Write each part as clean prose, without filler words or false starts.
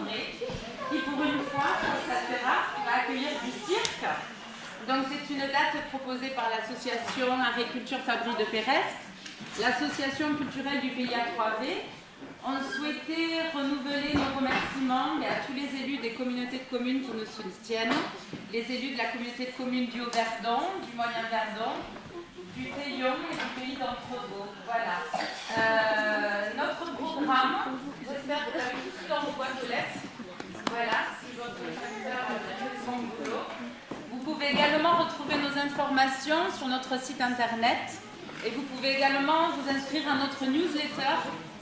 André, qui pour une fois, ça fait rare, va accueillir du cirque. Donc c'est une date proposée par l'association Agriculture Fabrique de Pérez, l'association culturelle du pays à 3V. On souhaitait renouveler nos remerciements à tous les élus des communautés de communes qui nous soutiennent, les élus de la communauté de communes du Haut-Verdon, du Moyen-Verdon, du Teillon et du pays d'Entrevaux. Voilà. Notre programme, j'espère que vous avez tout dans vos boîtes aux lettres. Voilà, si votre secteur a fait son boulot. Vous pouvez également retrouver nos informations sur notre site internet et vous pouvez également vous inscrire à notre newsletter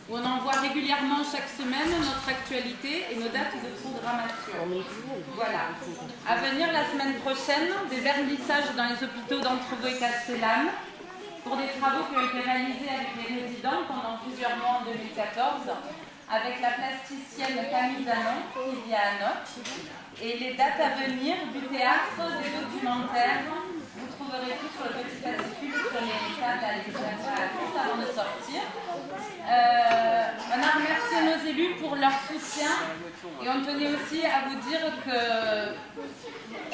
où on envoie régulièrement chaque semaine notre actualité et nos dates de programmation. Voilà. À venir la semaine prochaine, des vernissages dans les hôpitaux d'Entrevaux et Castellane pour des travaux qui ont été réalisés avec les résidents pendant plusieurs mois en 2014 avec la plasticienne Camille Danon qui vit à Notes. Et les dates à venir du théâtre, des documentaires, vous trouverez tout sur le petit fascicule, sur les tables à l'extérieur, juste avant de sortir. On a remercié nos élus pour leur soutien et on tenait aussi à vous dire que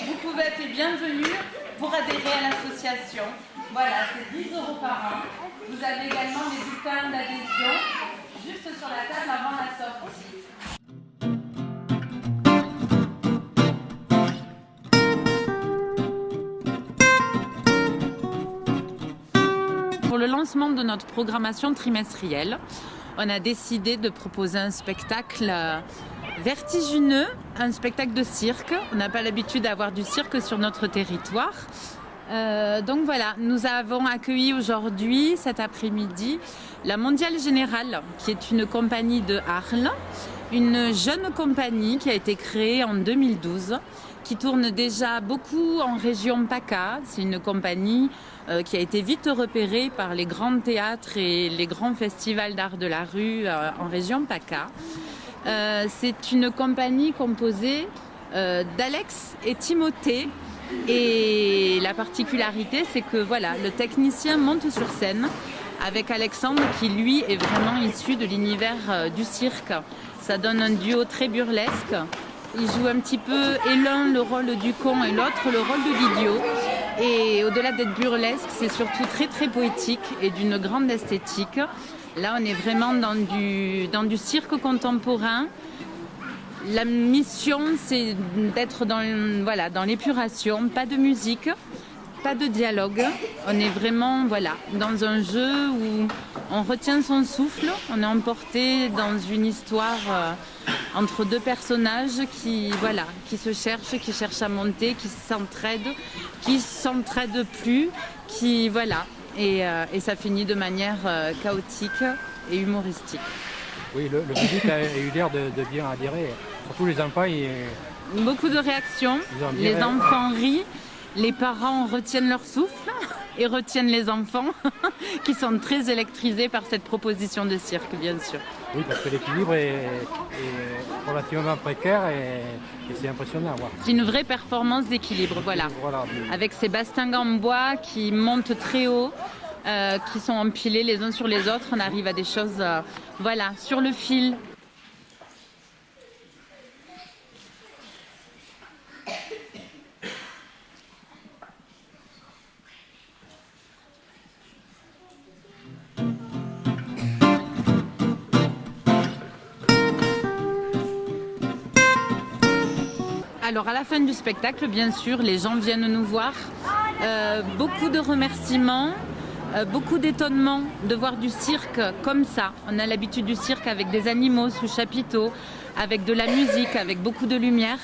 vous pouvez être les bienvenus pour adhérer à l'association. Voilà, c'est 10 € par an. Vous avez également des bulletins d'adhésion juste sur la table avant la sortie. Pour le lancement de notre programmation trimestrielle, on a décidé de proposer un spectacle vertigineux, un spectacle de cirque. On n'a pas l'habitude d'avoir du cirque sur notre territoire. Donc voilà, nous avons accueilli aujourd'hui, cet après-midi, la Mondiale Générale, qui est une compagnie de Arles, une jeune compagnie qui a été créée en 2012, qui tourne déjà beaucoup en région PACA. C'est une compagnie qui a été vite repérée par les grands théâtres et les grands festivals d'art de la rue en région PACA. C'est une compagnie composée d'Alex et Timothée. Et la particularité, c'est que voilà, le technicien monte sur scène avec Alexandre qui, lui, est vraiment issu de l'univers du cirque. Ça donne un duo très burlesque. Ils jouent un petit peu, et l'un le rôle du con et l'autre le rôle de l'idiot. Et au-delà d'être burlesque, c'est surtout très très poétique et d'une grande esthétique. Là, on est vraiment dans du cirque contemporain. La mission, c'est d'être dans l'épuration, pas de musique, pas de dialogue. On est vraiment dans un jeu où on retient son souffle, on est emporté dans une histoire entre deux personnages qui se cherchent, qui cherchent à monter, qui s'entraident plus, et ça finit de manière chaotique et humoristique. Oui, le public a eu l'air de bien adhérer, surtout les enfants. Beaucoup de réactions, les enfants rient, les parents retiennent leur souffle et retiennent les enfants qui sont très électrisés par cette proposition de cirque, bien sûr. Oui, parce que l'équilibre est relativement précaire et c'est impressionnant à voir. C'est une vraie performance d'équilibre, voilà. Avec ces bastingues en bois qui montent très haut, qui sont empilés les uns sur les autres, on arrive à des choses sur le fil. Alors à la fin du spectacle, bien sûr, les gens viennent nous voir. Beaucoup de remerciements. Beaucoup d'étonnement de voir du cirque comme ça. On a l'habitude du cirque avec des animaux sous chapiteau, avec de la musique, avec beaucoup de lumière.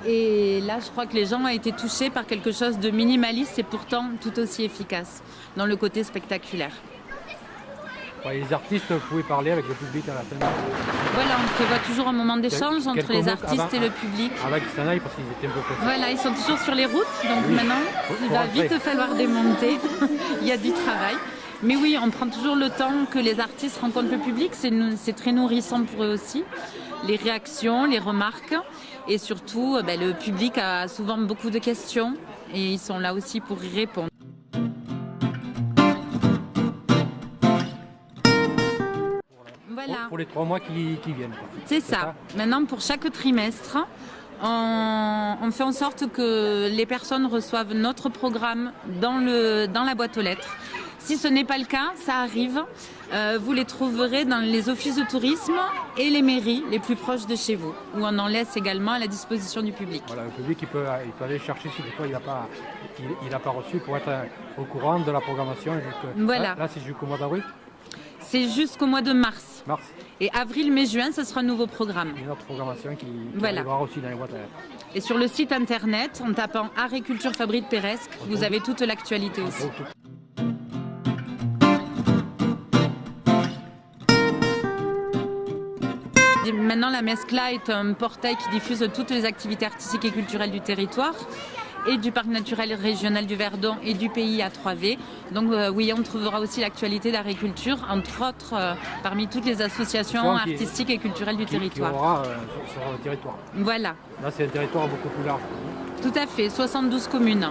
Et là, je crois que les gens ont été touchés par quelque chose de minimaliste et pourtant tout aussi efficace dans le côté spectaculaire. Les artistes pouvaient parler avec le public à la fin. Voilà, on prévoit toujours un moment d'échange entre les artistes et le public. Avant qu'ils s'en aillent parce qu'ils étaient un peu pressés. Voilà, ils sont toujours sur les routes, donc maintenant, il va vite falloir démonter. Il y a du travail. Mais oui, on prend toujours le temps que les artistes rencontrent le public. C'est très nourrissant pour eux aussi. Les réactions, les remarques. Et surtout, le public a souvent beaucoup de questions et ils sont là aussi pour y répondre. Voilà. pour les 3 mois qui viennent. Quoi. C'est ça. Maintenant, pour chaque trimestre, on fait en sorte que les personnes reçoivent notre programme dans la boîte aux lettres. Si ce n'est pas le cas, ça arrive. Vous les trouverez dans les offices de tourisme et les mairies les plus proches de chez vous, où on en laisse également à la disposition du public. Voilà, le public il peut aller chercher si des fois il n'a pas reçu pour être au courant de la programmation. Voilà. Là, c'est jusqu'au mois d'avril. C'est jusqu'au mois de mars. Et avril, mai, juin, ce sera un nouveau programme. Une autre programmation qui voilà. arrivera aussi dans les boîtes à lettres. Et sur le site internet, en tapant Agriculture Fabrique Péresque, vous avez toute l'actualité aussi. Maintenant, la Mescla est un portail qui diffuse toutes les activités artistiques et culturelles du territoire et du parc naturel régional du Verdon et du pays à 3V. Donc oui, on trouvera aussi l'actualité d'agriculture, entre autres parmi toutes les associations artistiques et culturelles du territoire. Qui aura sur le territoire. Voilà. Là, c'est un territoire beaucoup plus large. Tout à fait, 72 communes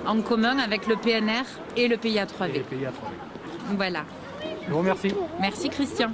en commun avec le PNR et le pays à 3V. Et le pays à 3V. Voilà. Je vous remercie. Merci Christian.